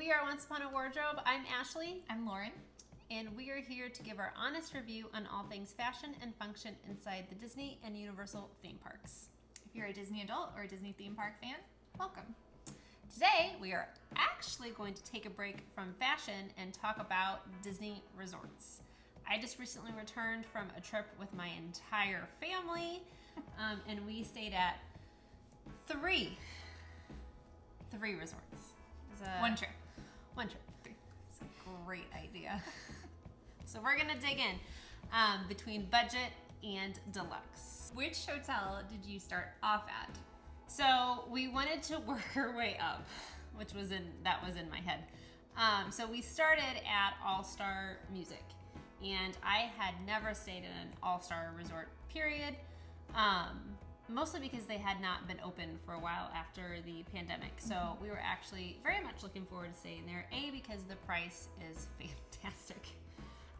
We are Once Upon a Wardrobe. I'm Ashley. I'm Lauren. And we are here to give our honest review on all things fashion and function inside the Disney and Universal theme parks. If you're a Disney adult or a Disney theme park fan, welcome. Today, we are actually going to take a break from fashion and talk about Disney resorts. I just recently returned from a trip with my entire family, and we stayed at three resorts. One trip. Three. It's a great idea. So we're gonna dig in between budget and deluxe. Which hotel did you start off at? So we wanted to work our way up, which was in my head. So we started at All Star Music, and I had never stayed in an All Star resort, period. Mostly because they had not been open for a while after the pandemic. So we were actually very much looking forward to staying there. A, because the price is fantastic.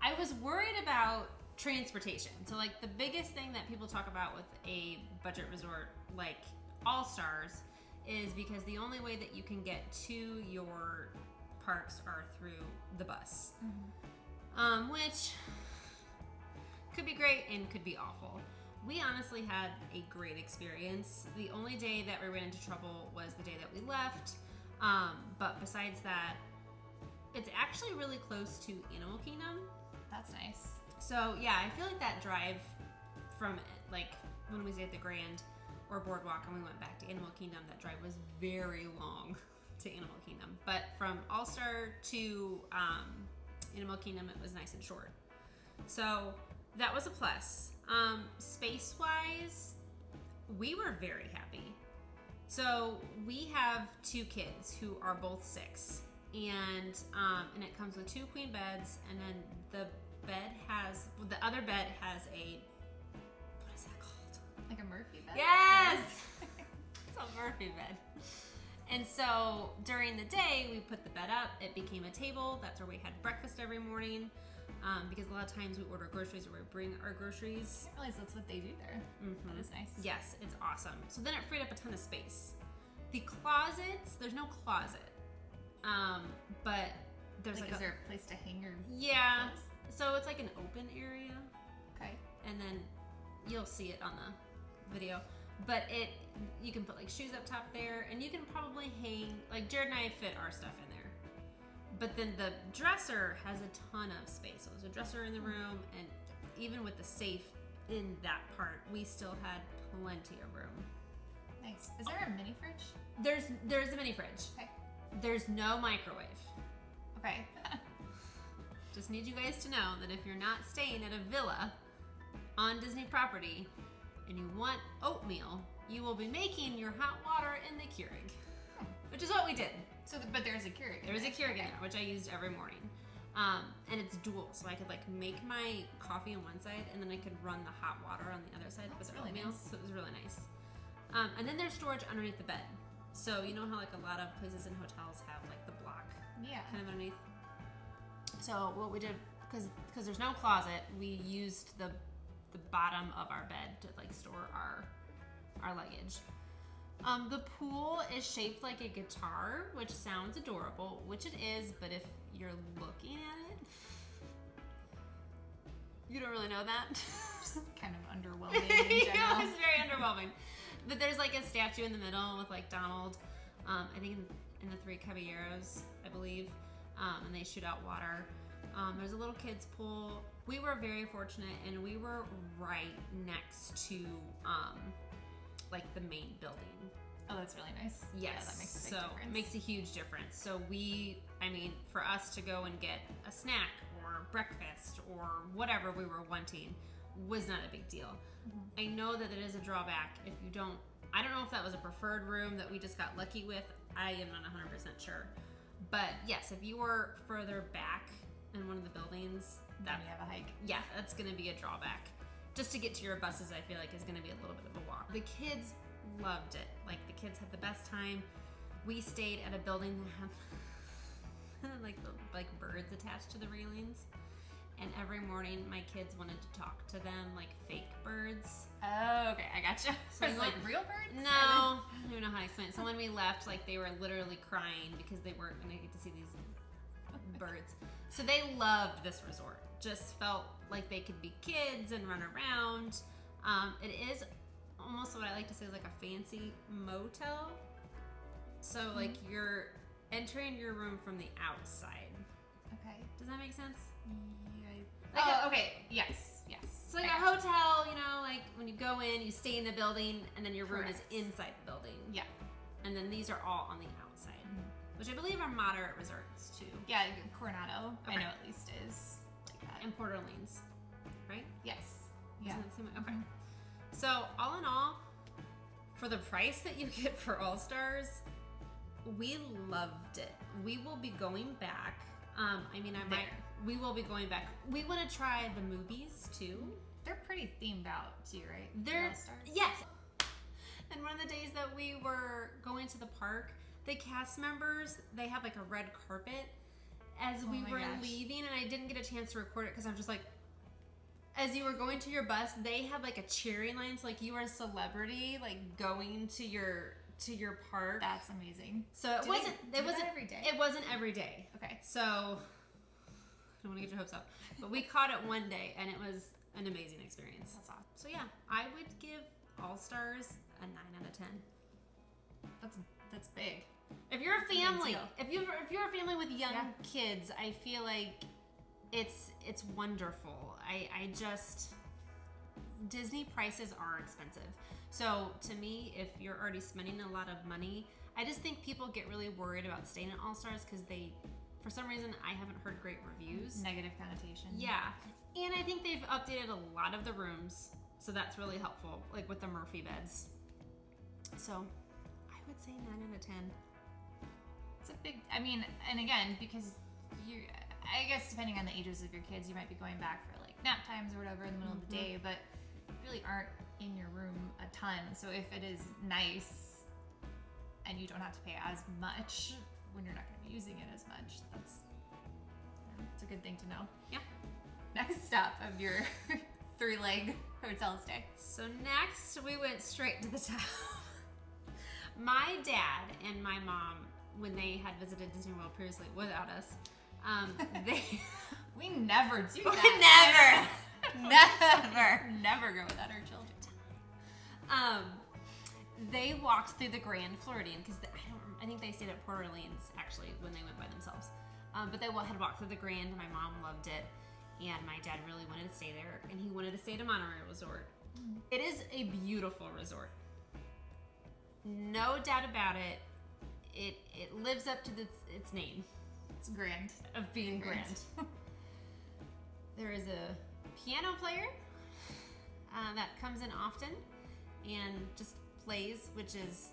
I was worried about transportation. So like the biggest thing that people talk about with a budget resort like All Stars is because the only way that you can get to your parks are through the bus. Which could be great and could be awful. We honestly had a great experience. The only day that we ran into trouble was the day that we left. But besides that, it's actually really close to Animal Kingdom. That's nice. So yeah, I feel like that drive from like when we stayed at the Grand or Boardwalk and we went back to Animal Kingdom, that drive was very long to Animal Kingdom. But from All Star to Animal Kingdom, it was nice and short. So that was a plus. Space-wise, we were very happy. So we have two kids who are both 6, and it comes with 2 queen beds, and then the other bed has a, what is that called? Like a Murphy bed? Yes! It's a Murphy bed. And so during the day, we put the bed up. It became a table. That's where we had breakfast every morning. Because a lot of times we order groceries or we bring our groceries. I didn't realize that's what they do there. That is nice. Yes, it's awesome. So then it freed up a ton of space. The closets, there's no closet. But there's Is there a place to hang your clothes? So it's like an open area. Okay. And then you'll see it on the video. But you can put like shoes up top there, and you can probably hang, like Jared and I fit our stuff in there. But then the dresser has a ton of space. So there's a dresser in the room, and even with the safe in that part, we still had plenty of room. Nice. Is there a mini fridge? There's a mini fridge. Okay. There's no microwave. Okay. Just need you guys to know that if you're not staying at a villa on Disney property and you want oatmeal, you will be making your hot water in the Keurig, which is what we did. But there's a Keurig. There's a Keurig in there, which I used every morning. And it's dual, so I could like make my coffee on one side and then I could run the hot water on the other side with the oatmeal. Nice. So it was really nice. And then there's storage underneath the bed. So you know how like a lot of places in hotels have like the block kind of underneath? So what we did, because there's no closet, we used the bottom of our bed to like store our luggage. The pool is shaped like a guitar, which sounds adorable, which it is, but if you're looking at it, you don't really know that. Just kind of underwhelming in general. It's very underwhelming. But there's like a statue in the middle with like Donald, I think in the 3 Caballeros, I believe, and they shoot out water. There's a little kids pool. We were very fortunate, and we were right next to like the main building. Oh, that's really nice. Yes. Yeah, that makes a big difference. It makes a huge difference. So for us to go and get a snack or breakfast or whatever we were wanting was not a big deal. I know that it is a drawback if you don't, I don't know if that was a preferred room that we just got lucky with. I am not 100% sure. But yes, if you were further back in one of the buildings, then you have a hike. Yeah, that's gonna be a drawback. Just to get to your buses, I feel like is gonna be a little bit of a walk. The kids loved it. Like the kids had the best time. We stayed at a building that had like birds attached to the railings. And every morning, my kids wanted to talk to them like fake birds. Oh, okay, I gotcha. So it's like real birds? No, I don't even know how to explain it. So when we left, like they were literally crying because they weren't going to get to see these birds. So they loved this resort. Just felt like they could be kids and run around. It is almost what I like to say is like a fancy motel. So like you're entering your room from the outside. Okay. Does that make sense? Yeah. Okay. Yes. It's like a hotel, you know, like when you go in, you stay in the building, and then your room is inside the building. Yeah. And then these are all on the outside, which I believe are moderate resorts too. Yeah, Coronado, Okay. I know at least is like that. And Port Orleans, right? Yes. Yeah. Isn't that the same way? Okay. So all in all, for the price that you get for All Stars, we loved it. We will be going back. We will be going back. We want to try the movies too. They're pretty themed out too, right? They're All-Stars? yes. And one of the days that we were going to the park, the cast members, they had like a red carpet as we were leaving, and I didn't get a chance to record it because I'm just like, as you were going to your bus, they had like a cheering line, so like you were a celebrity, like going to your park. That's amazing. So it wasn't every day. It wasn't every day. Okay. So I don't want to get your hopes up, but we caught it one day, and it was an amazing experience. That's awesome. So yeah, I would give All Stars a 9 out of 10. That's big. If you're a family, Big deal. if you're a family with young kids, I feel like it's wonderful. I just Disney prices are expensive. So to me, if you're already spending a lot of money, I just think people get really worried about staying at All Stars because they, for some reason, I haven't heard great reviews. Negative connotation. Yeah, and I think they've updated a lot of the rooms, so that's really helpful, like with the Murphy beds. So I would say 9 out of 10. It's a big, I mean, and again, because I guess depending on the ages of your kids, you might be going back for like nap times or whatever in the middle of the day, but you really aren't in your room a ton. So if it is nice and you don't have to pay as much when you're not going to be using it as much, it's a good thing to know. Yeah. Next stop of your 3-leg hotel stay. So next, we went straight to the top. My dad and my mom, when they had visited Disney World previously without us, we never do we that. never go without our children. They walked through the Grand Floridian because I think they stayed at Port Orleans actually when they went by themselves. But they had walked through the Grand, and my mom loved it, and my dad really wanted to stay there, and he wanted to stay at a monorail resort. It is a beautiful resort, no doubt about it. It lives up to its name. It's grand. Of being grand. There is a piano player that comes in often and just plays, which is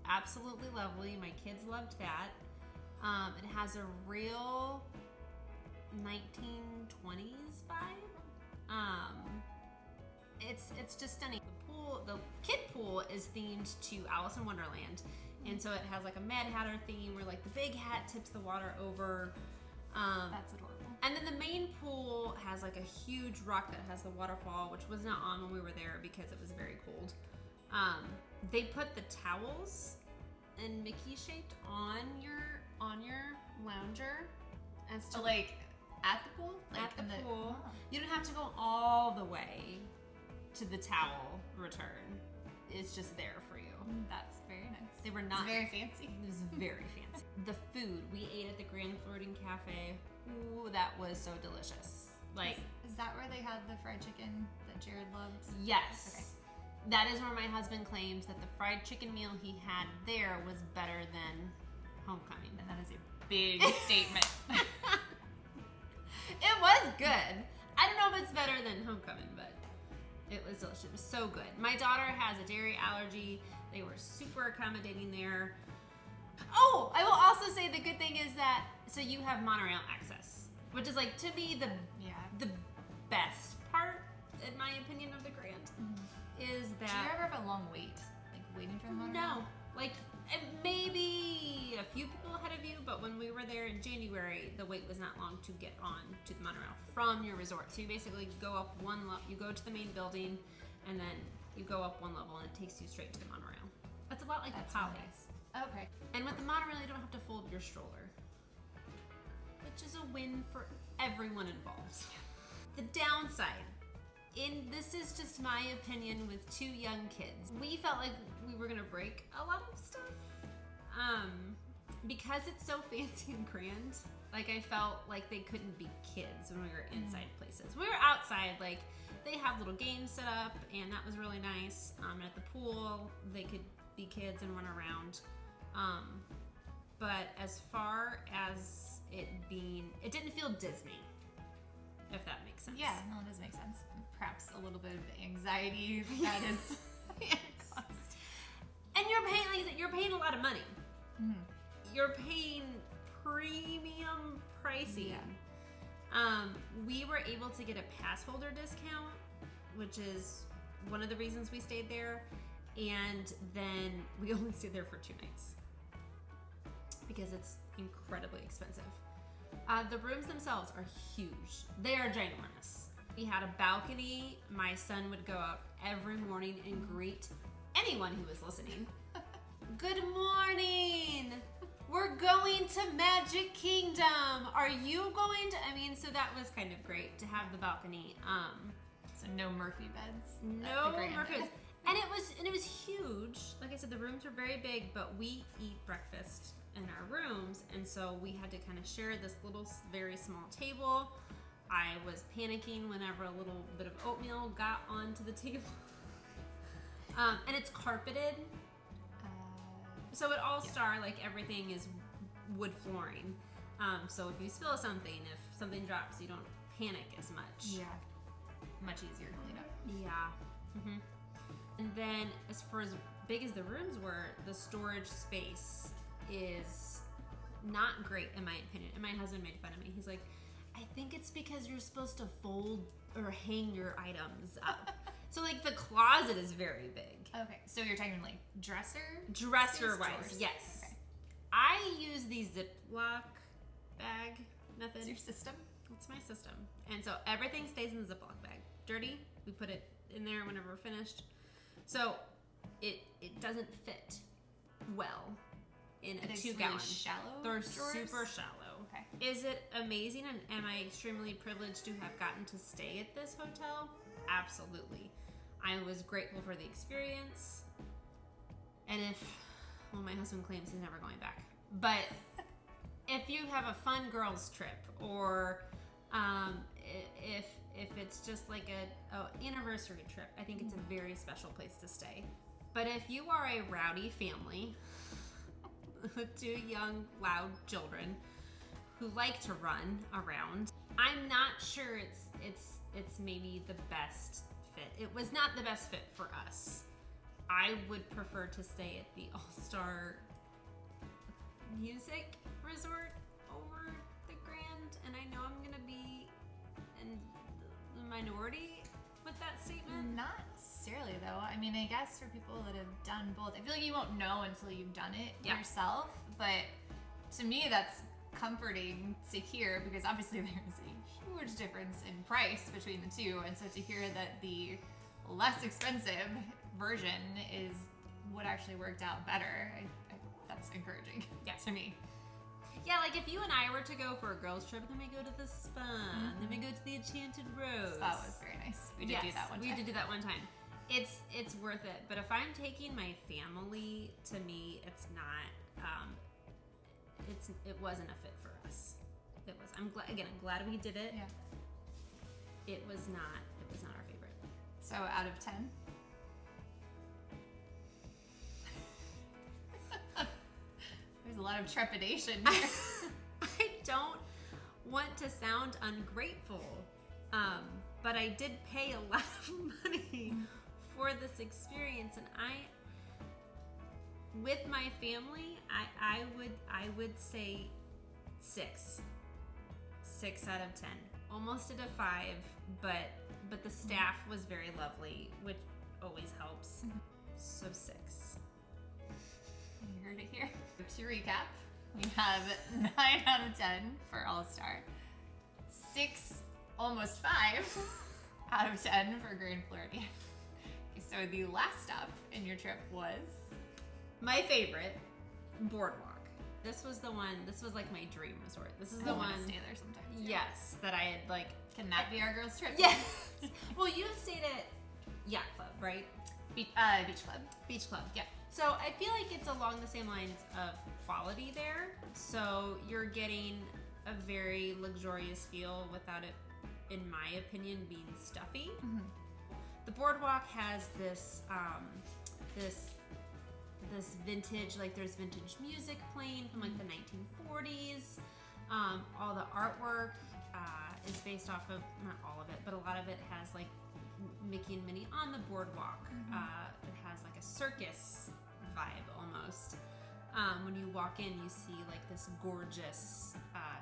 absolutely lovely. My kids loved that. It has a real 1920s vibe. It's just stunning. The kid pool is themed to Alice in Wonderland. And so it has like a Mad Hatter theme where like the big hat tips the water over. That's adorable. And then the main pool has like a huge rock that has the waterfall, which was not on when we were there because it was very cold. They put the towels in Mickey shaped on your lounger, as to like at the pool. At the pool, you don't have to go all the way to the towel return. It's just there for you. That's very nice. They were not it's very fancy. It was very fancy. The food we ate at the Grand Floridian Cafe. Ooh, that was so delicious. Like, is that where they had the fried chicken that Jared loved? Yes. Okay. That is where my husband claims that the fried chicken meal he had there was better than Homecoming. And that is a big statement. It was good. I don't know if it's better than Homecoming, but it was delicious. It was so good. My daughter has a dairy allergy. They were super accommodating there. Oh, I will also say the good thing is that, so you have monorail access, which is like, to me, the best part, in my opinion, of the Grand, is that... Do you ever have a long wait? Like waiting for the monorail? No. Like, maybe a few people ahead of you, but when we were there in January, the wait was not long to get on to the monorail from your resort. So you basically go up one level, you go to the main building, and then you go up one level, and it takes you straight to the monorail. It's a lot like the Palace. Nice. Okay. And with the monorail, you don't have to fold your stroller, which is a win for everyone involved. The downside, and this is just my opinion with 2 young kids, we felt like we were gonna break a lot of stuff. Because it's so fancy and grand, like I felt like they couldn't be kids when we were inside places. We were outside, like they have little games set up, and that was really nice. And at the pool, they could be kids and run around. But as far as it didn't feel Disney, if that makes sense. Yeah, no, it does make sense. Perhaps a little bit of anxiety that is. Yes. And you're paying a lot of money. Mm-hmm. You're paying premium pricing. Yeah. We were able to get a pass holder discount, which is one of the reasons we stayed there. And then we only stayed there for 2 nights because it's incredibly expensive. The rooms themselves are huge. They are ginormous. We had a balcony. My son would go out every morning and greet anyone who was listening. Good morning. We're going to Magic Kingdom. Are you going to? So that was kind of great to have the balcony. So no Murphy beds. No Murphy beds. And it was huge. Like I said, the rooms are very big, but we eat breakfast in our rooms, and so we had to kind of share this little, very small table. I was panicking whenever a little bit of oatmeal got onto the table. And it's carpeted. So at All Star, like everything is wood flooring. So if you spill something, if something drops, you don't panic as much. Yeah. Much easier to clean up. Yeah. Mm-hmm. And then as far as big as the rooms were, the storage space is not great in my opinion. And my husband made fun of me. He's like, I think it's because you're supposed to fold or hang your items up. So like the closet is very big. Okay, so you're talking like dresser wise, yes. Okay. I use the Ziploc bag method. It's your system? It's my system. And so everything stays in the Ziploc bag. Dirty, we put it in there whenever we're finished. So it doesn't fit well in a 2-gallon. Really shallow? They're drawers? super shallow. Okay. Is it amazing, and am I extremely privileged to have gotten to stay at this hotel? Absolutely. I was grateful for the experience. And my husband claims he's never going back. But if you have a fun girls trip, or if it's just like a anniversary trip, I think it's a very special place to stay. But if you are a rowdy family with 2 young, loud children who like to run around, I'm not sure it's maybe the best fit. It was not the best fit for us. I would prefer to stay at the All-Star Music Resort over the Grand, and I know I'm gonna be in the minority with that statement. Not necessarily, though. I mean, I guess for people that have done both, I feel like you won't know until you've done it yourself. But to me, that's comforting to hear, because obviously there's a huge difference in price between the two, and so to hear that the less expensive version is what actually worked out better, that's encouraging to me. Yeah, like if you and I were to go for a girls trip, then we go to the spa, then we go to the Enchanted Rose. Spa was very nice. We did do that one time. We did do that one time. It's worth it. But if I'm taking my family, to me, it's not. It wasn't a fit for us. It was. I'm glad we did it. Yeah. It was not our favorite. So out of 10. There's a lot of trepidation here. I don't want to sound ungrateful, but I did pay a lot of money for this experience, and with my family, I would say 6 out of 10, almost at a 5, but the staff was very lovely, which always helps. So 6. You heard it here. To recap, we have 9 out of 10 for All-Star, 6, almost 5 out of 10 for Grand Floridian. Okay, so the last stop in your trip was? My favorite, BoardWalk. this was the one. This was like my dream resort. This is I the wanna one. stay there sometimes. Yes, that I had like. Can that be our girls' trip? Yes. Well, you stayed at Yacht Club, right? Beach Club. Beach Club. Yeah. So I feel like it's along the same lines of quality there. So you're getting a very luxurious feel without it, in my opinion, being stuffy. Mm-hmm. The Boardwalk has this this vintage, like there's vintage music playing from like the 1940s. All the artwork is based off of, not all of it, but a lot of it has like Mickey and Minnie on the boardwalk. It has like a circus vibe almost. When you walk in, you see like this gorgeous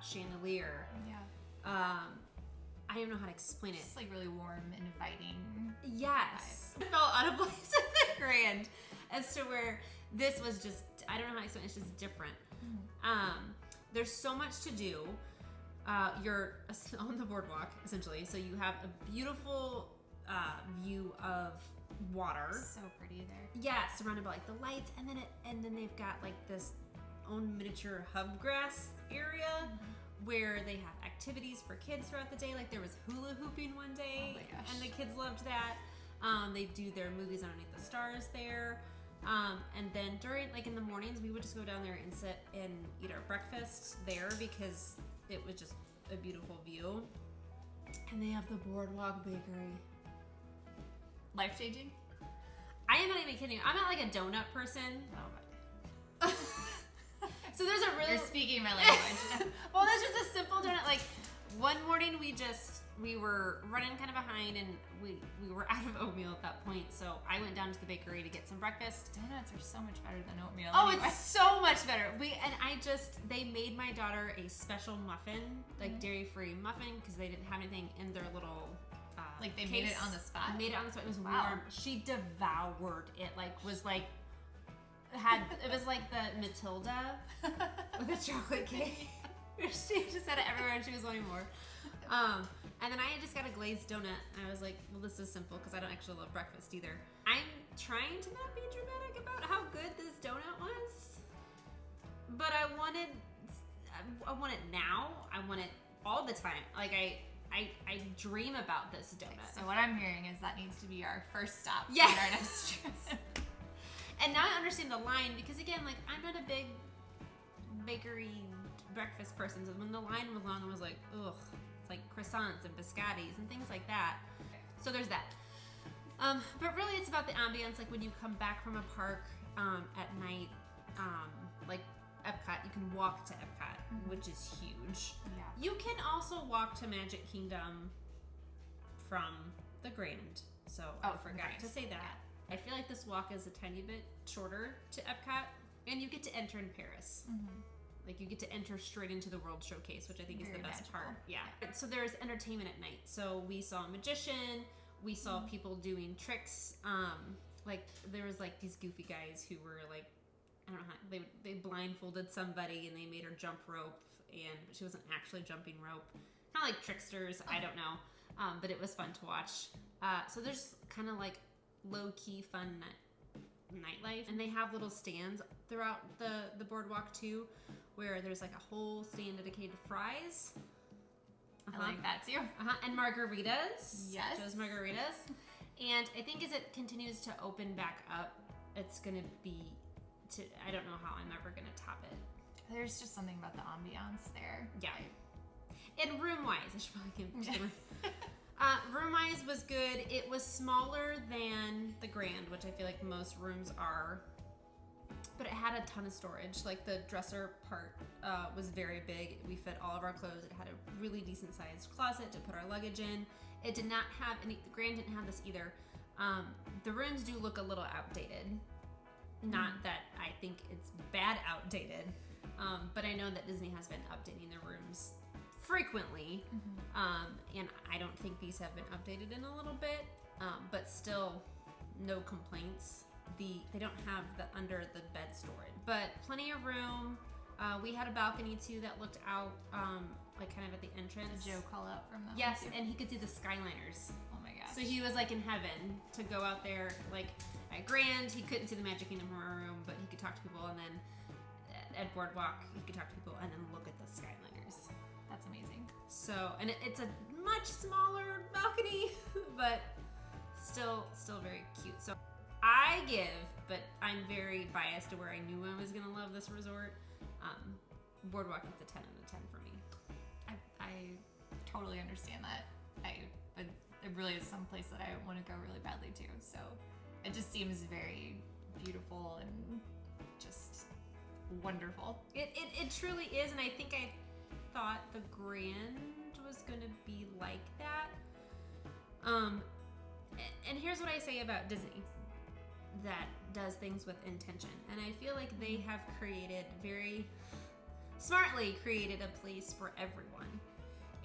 chandelier. Yeah. I don't know how to explain it. It's like really warm and inviting. Yes. I felt out of place at the Grand as to where this was just, I don't know how to explain it, it's just different. There's so much to do. You're on the boardwalk, essentially. So you have a beautiful view of water. So pretty there. Yeah, surrounded by like the lights, and then they've got like this own miniature hub grass area where they have activities for kids throughout the day. Like there was hula hooping one day, Oh my gosh. and the kids loved that. They do their movies underneath the stars there. And then during, like in the mornings, we would just go down there and sit and eat our breakfast there because it was just a beautiful view. And they have the Boardwalk Bakery. Life changing? I am not even kidding you. I'm not like a donut person. Oh, So there's a really... you're speaking my language. Well, that's just a simple donut. Like one morning we were running kind of behind and we were out of oatmeal at that point. So I went down to the bakery to get some breakfast. Donuts are so much better than oatmeal. Oh, anyway. it's so much better. They made my daughter a special muffin, like dairy-free muffin, because they didn't have anything in their little Like they case. made it on the spot? Made it on the spot. It was Wow. warm. She devoured it. It was like the Matilda with a chocolate cake. She just had it everywhere and she was wanting more. And then I just got a glazed donut. And I was like, well, this is simple because I don't actually love breakfast either. I'm trying to not be dramatic about how good this donut was, but I want it now. I want it all the time. Like I dream about this donut. So what I'm hearing is that needs to be our first stop Yeah. on our next trip. And now I understand the line because again, like I'm not a big bakery breakfast person. So when the line was long, I was like, ugh, it's like croissants and biscottis and things like that. So there's that. But really it's about the ambience. Like when you come back from a park at night, like Epcot, you can walk to Epcot, which is huge. Yeah. You can also walk to Magic Kingdom from the Grand. So I from the forgot Grand. to say that. I feel like this walk is a tiny bit shorter to Epcot, and you get to enter in Paris. Like you get to enter straight into the World Showcase, which I think is Very the best magical. part. Yeah. So there's entertainment at night. So we saw a magician. We saw people doing tricks. Like there was like these goofy guys who were like, I don't know how they blindfolded somebody and they made her jump rope, and she wasn't actually jumping rope. Kind of like tricksters. I don't know. But it was fun to watch. So there's kind of like low-key fun nightlife, and they have little stands throughout the boardwalk too, where there's like a whole stand dedicated to fries. I like that too. And margaritas. Yes. Joe's Margaritas. And I think as it continues to open back up, it's gonna be I don't know how I'm ever gonna top it. There's just something about the ambiance there. Yeah. And room-wise, I should probably give the room. Room-wise was good. It was smaller than the Grand, which I feel like most rooms are. But it had a ton of storage. Like the dresser part was very big. We fit all of our clothes. It had a really decent sized closet to put our luggage in. It did not have any, the Grand didn't have this either. The rooms do look a little outdated. Not that I think it's bad outdated, but I know that Disney has been updating their rooms frequently, and I don't think these have been updated in a little bit, but still no complaints. They don't have the under the bed storage, but plenty of room. We had a balcony too that looked out, like kind of at the entrance. Did Joe call out from that? Yes, one too? and he could see the Skyliners. Oh my gosh. So he was like in heaven to go out there. Like at Grand, he couldn't see the Magic Kingdom from our room, but he could talk to people. And then at BoardWalk, you can talk to people and then look at the Skylingers. That's amazing. So, and it's a much smaller balcony, but still very cute. So I give, but I'm very biased to where I knew I was gonna love this resort. BoardWalk is a 10 out of 10 for me. I totally understand that. But it really is some place that I want to go really badly to. So it just seems very beautiful and just wonderful. It truly is, and I think I thought the Grand was gonna be like that. And here's what I say about Disney that does things with intention, and I feel like they have very smartly created a place for everyone.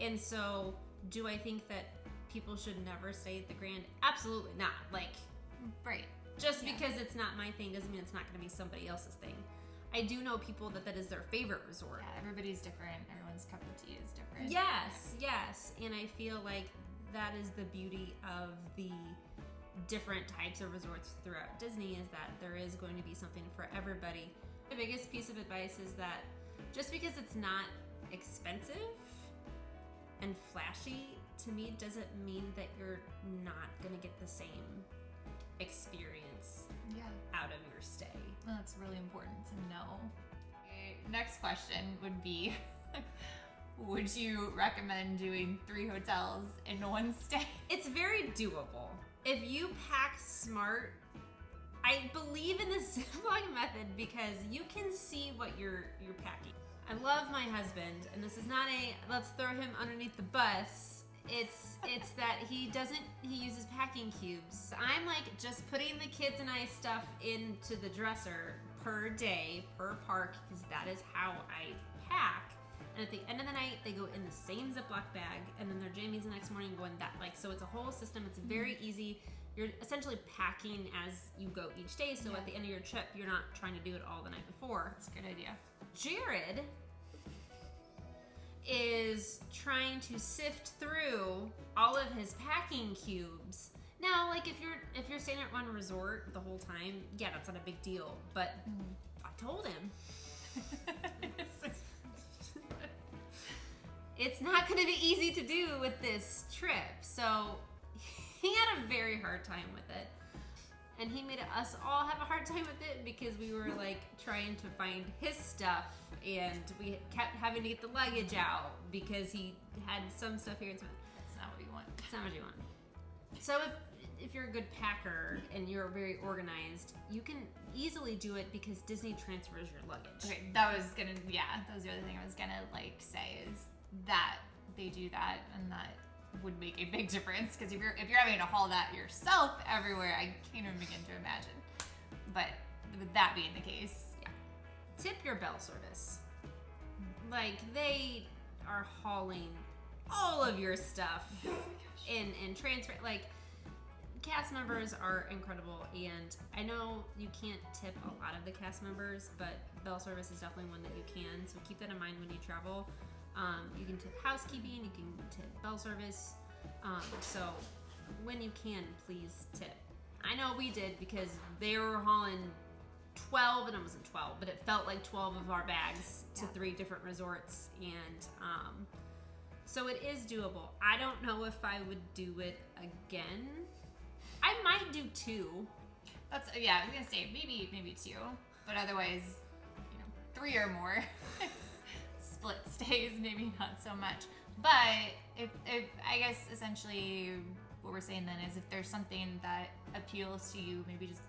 And so, do I think that people should never stay at the Grand? Absolutely not. Like, right. Just because it's not my thing doesn't mean it's not going to be somebody else's thing. I do know people that is their favorite resort. Yeah, everybody's different. Everyone's cup of tea is different. Yes. And I feel like that is the beauty of the different types of resorts throughout Disney, is that there is going to be something for everybody. The biggest piece of advice is that just because it's not expensive and flashy, to me doesn't mean that you're not going to get the same experience out of your stay. That's really important to know. Okay, next question would be, would you recommend doing 3 hotels in one stay? It's very doable. If you pack smart, I believe in the Ziploc method because you can see what you're packing. I love my husband, and this is not a let's throw him underneath the bus. It's that he uses packing cubes. I'm like just putting the kids and I stuff into the dresser per day, per park, because that is how I pack. And at the end of the night, they go in the same Ziploc bag, and then their jammies the next morning go in that. Like, so it's a whole system. It's very easy. You're essentially packing as you go each day, so at the end of your trip, you're not trying to do it all the night before. That's a good idea. Jared is trying to sift through all of his packing cubes. Now, like if you're staying at one resort the whole time, yeah, that's not a big deal. But I told him it's not going to be easy to do with this trip. So he had a very hard time with it. And he made us all have a hard time with it because we were like trying to find his stuff, and we kept having to get the luggage out because he had some stuff here and some. That's not what you want. That's not what you want. So if you're a good packer and you're very organized, you can easily do it because Disney transfers your luggage. Okay, that was the other thing I was gonna like say is that they do that, and that would make a big difference, because if you're having to haul that yourself everywhere, I can't even begin to imagine. But with that being the case, tip your bell service. Like, they are hauling all of your stuff in transfer. Like, cast members are incredible, and I know you can't tip a lot of the cast members, but bell service is definitely one that you can. So keep that in mind when you travel. You can tip housekeeping, you can tip bell service. So when you can, please tip. I know we did because they were hauling 12, and it wasn't 12, but it felt like 12 of our bags to 3 different resorts. And so it is doable. I don't know if I would do it again. I might do 2. I was gonna say maybe 2, but otherwise, 3 or more. Split stays, maybe not so much. But if I guess essentially what we're saying then is if there's something that appeals to you, maybe just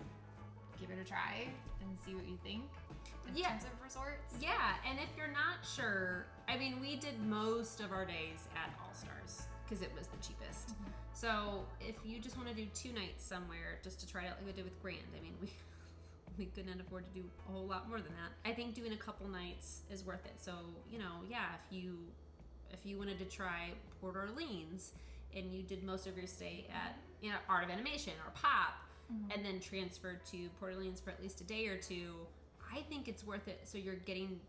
give it a try and see what you think in terms of resorts. Yeah, and if you're not sure, I mean, we did most of our days at All Stars because it was the cheapest. Mm-hmm. So if you just want to do 2 nights somewhere just to try it out like we did with Grand, I mean, we couldn't afford to do a whole lot more than that. I think doing a couple nights is worth it. So, if you wanted to try Port Orleans and you did most of your stay at Art of Animation or Pop, and then transferred to Port Orleans for at least a day or 2, I think it's worth it. So you're getting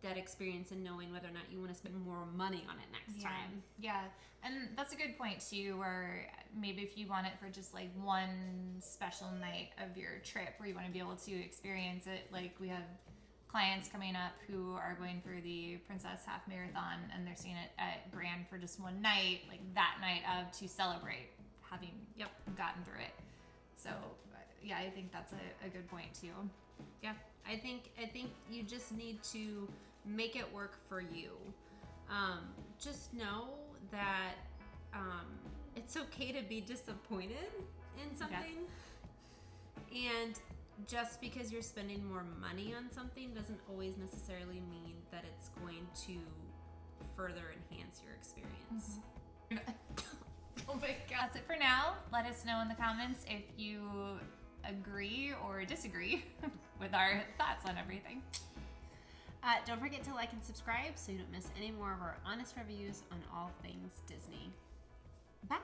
that experience and knowing whether or not you want to spend more money on it next time. Yeah, and that's a good point too, where maybe if you want it for just like one special night of your trip where you want to be able to experience it, like we have clients coming up who are going through the Princess Half Marathon and they're seeing it at Grand for just one night, like that night of to celebrate having gotten through it. So yeah, I think that's a good point too. Yeah, I think you just need to make it work for you. Just know that it's okay to be disappointed in something. And just because you're spending more money on something doesn't always necessarily mean that it's going to further enhance your experience. Oh my god. That's it for now. Let us know in the comments if you agree or disagree with our thoughts on everything. Don't forget to like and subscribe so you don't miss any more of our honest reviews on all things Disney. Bye!